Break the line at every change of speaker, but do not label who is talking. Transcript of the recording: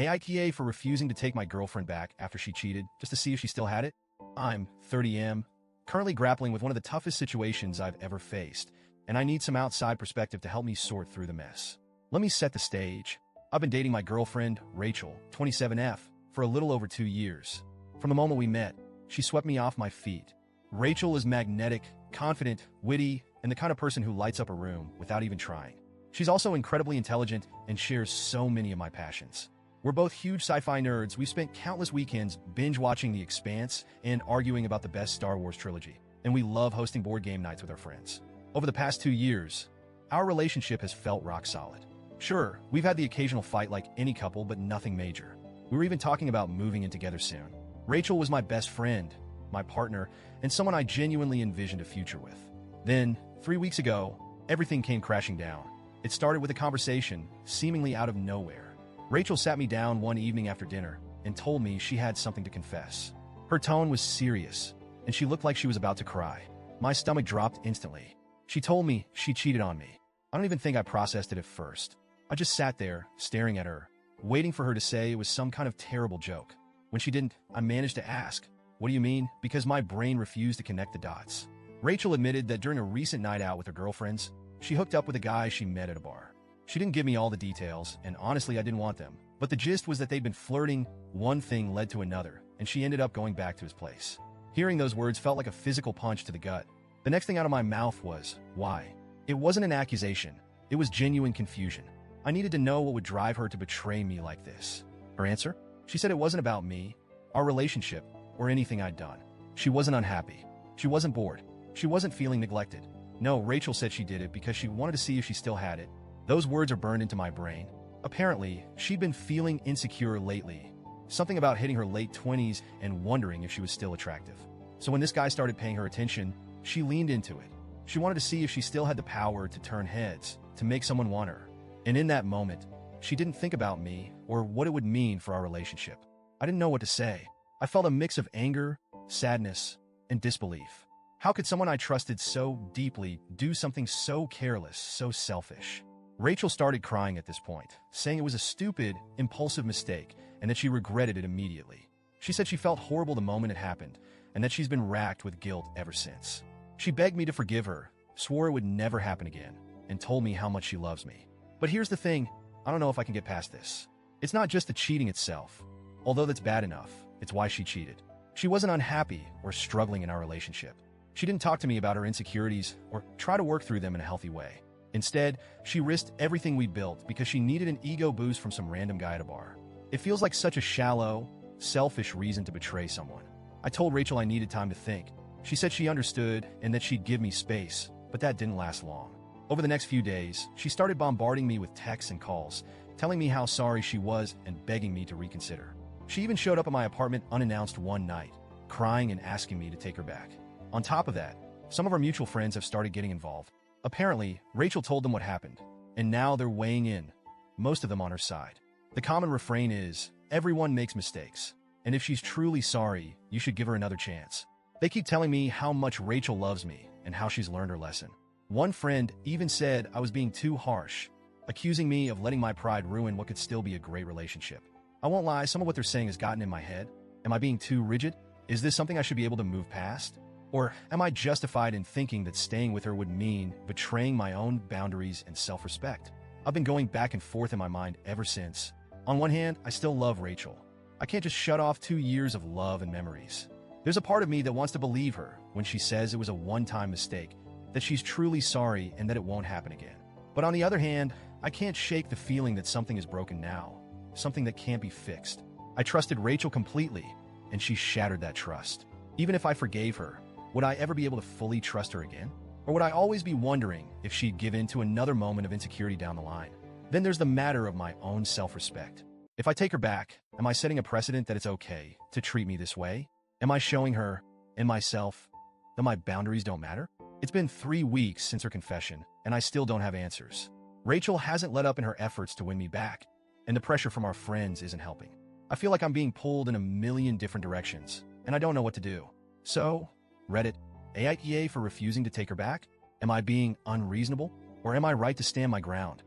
AITA for refusing to take my girlfriend back after she cheated, just to see if she still had it? I'm 30M, currently grappling with one of the toughest situations I've ever faced, and I need some outside perspective to help me sort through the mess. Let me set the stage. I've been dating my girlfriend, Rachel, 27F, for a little over 2 years. From the moment we met, she swept me off my feet. Rachel is magnetic, confident, witty, and the kind of person who lights up a room without even trying. She's also incredibly intelligent and shares so many of my passions. We're both huge sci-fi nerds. We've spent countless weekends binge-watching The Expanse and arguing about the best Star Wars trilogy, and we love hosting board game nights with our friends. Over the past 2 years, our relationship has felt rock solid. Sure, we've had the occasional fight like any couple, but nothing major. We were even talking about moving in together soon. Rachel was my best friend, my partner, and someone I genuinely envisioned a future with. Then, 3 weeks ago, everything came crashing down. It started with a conversation, seemingly out of nowhere. Rachel sat me down one evening after dinner and told me she had something to confess. Her tone was serious, and she looked like she was about to cry. My stomach dropped instantly. She told me she cheated on me. I don't even think I processed it at first. I just sat there, staring at her, waiting for her to say it was some kind of terrible joke. When she didn't, I managed to ask, "What do you mean?" because my brain refused to connect the dots. Rachel admitted that during a recent night out with her girlfriends, she hooked up with a guy she met at a bar. She didn't give me all the details, and honestly, I didn't want them. But the gist was that they'd been flirting, one thing led to another, and she ended up going back to his place. Hearing those words felt like a physical punch to the gut. The next thing out of my mouth was, why? It wasn't an accusation. It was genuine confusion. I needed to know what would drive her to betray me like this. Her answer? She said it wasn't about me, our relationship, or anything I'd done. She wasn't unhappy. She wasn't bored. She wasn't feeling neglected. No, Rachel said she did it because she wanted to see if she still had it. Those words are burned into my brain. Apparently, she'd been feeling insecure lately. Something about hitting her late 20s and wondering if she was still attractive. So when this guy started paying her attention, she leaned into it. She wanted to see if she still had the power to turn heads, to make someone want her. And in that moment, she didn't think about me or what it would mean for our relationship. I didn't know what to say. I felt a mix of anger, sadness, and disbelief. How could someone I trusted so deeply do something so careless, so selfish? Rachel started crying at this point, saying it was a stupid, impulsive mistake and that she regretted it immediately. She said she felt horrible the moment it happened and that she's been racked with guilt ever since. She begged me to forgive her, swore it would never happen again, and told me how much she loves me. But here's the thing, I don't know if I can get past this. It's not just the cheating itself. Although that's bad enough, it's why she cheated. She wasn't unhappy or struggling in our relationship. She didn't talk to me about her insecurities or try to work through them in a healthy way. Instead, she risked everything we built because she needed an ego boost from some random guy at a bar. It feels like such a shallow, selfish reason to betray someone. I told Rachel I needed time to think. She said she understood and that she'd give me space, but that didn't last long. Over the next few days, she started bombarding me with texts and calls, telling me how sorry she was and begging me to reconsider. She even showed up at my apartment unannounced one night, crying and asking me to take her back. On top of that, some of our mutual friends have started getting involved. Apparently, Rachel told them what happened, and now they're weighing in, most of them on her side. The common refrain is, everyone makes mistakes, and if she's truly sorry, you should give her another chance. They keep telling me how much Rachel loves me and how she's learned her lesson. One friend even said I was being too harsh, accusing me of letting my pride ruin what could still be a great relationship. I won't lie, some of what they're saying has gotten in my head. Am I being too rigid? Is this something I should be able to move past? Or am I justified in thinking that staying with her would mean betraying my own boundaries and self-respect? I've been going back and forth in my mind ever since. On one hand, I still love Rachel. I can't just shut off 2 years of love and memories. There's a part of me that wants to believe her when she says it was a one-time mistake, that she's truly sorry and that it won't happen again. But on the other hand, I can't shake the feeling that something is broken now, something that can't be fixed. I trusted Rachel completely, and she shattered that trust. Even if I forgave her, would I ever be able to fully trust her again? Or would I always be wondering if she'd give in to another moment of insecurity down the line? Then there's the matter of my own self-respect. If I take her back, am I setting a precedent that it's okay to treat me this way? Am I showing her and myself that my boundaries don't matter? It's been 3 weeks since her confession, and I still don't have answers. Rachel hasn't let up in her efforts to win me back, and the pressure from our friends isn't helping. I feel like I'm being pulled in a million different directions, and I don't know what to do. So, Reddit, AITA for refusing to take her back? Am I being unreasonable? Or am I right to stand my ground?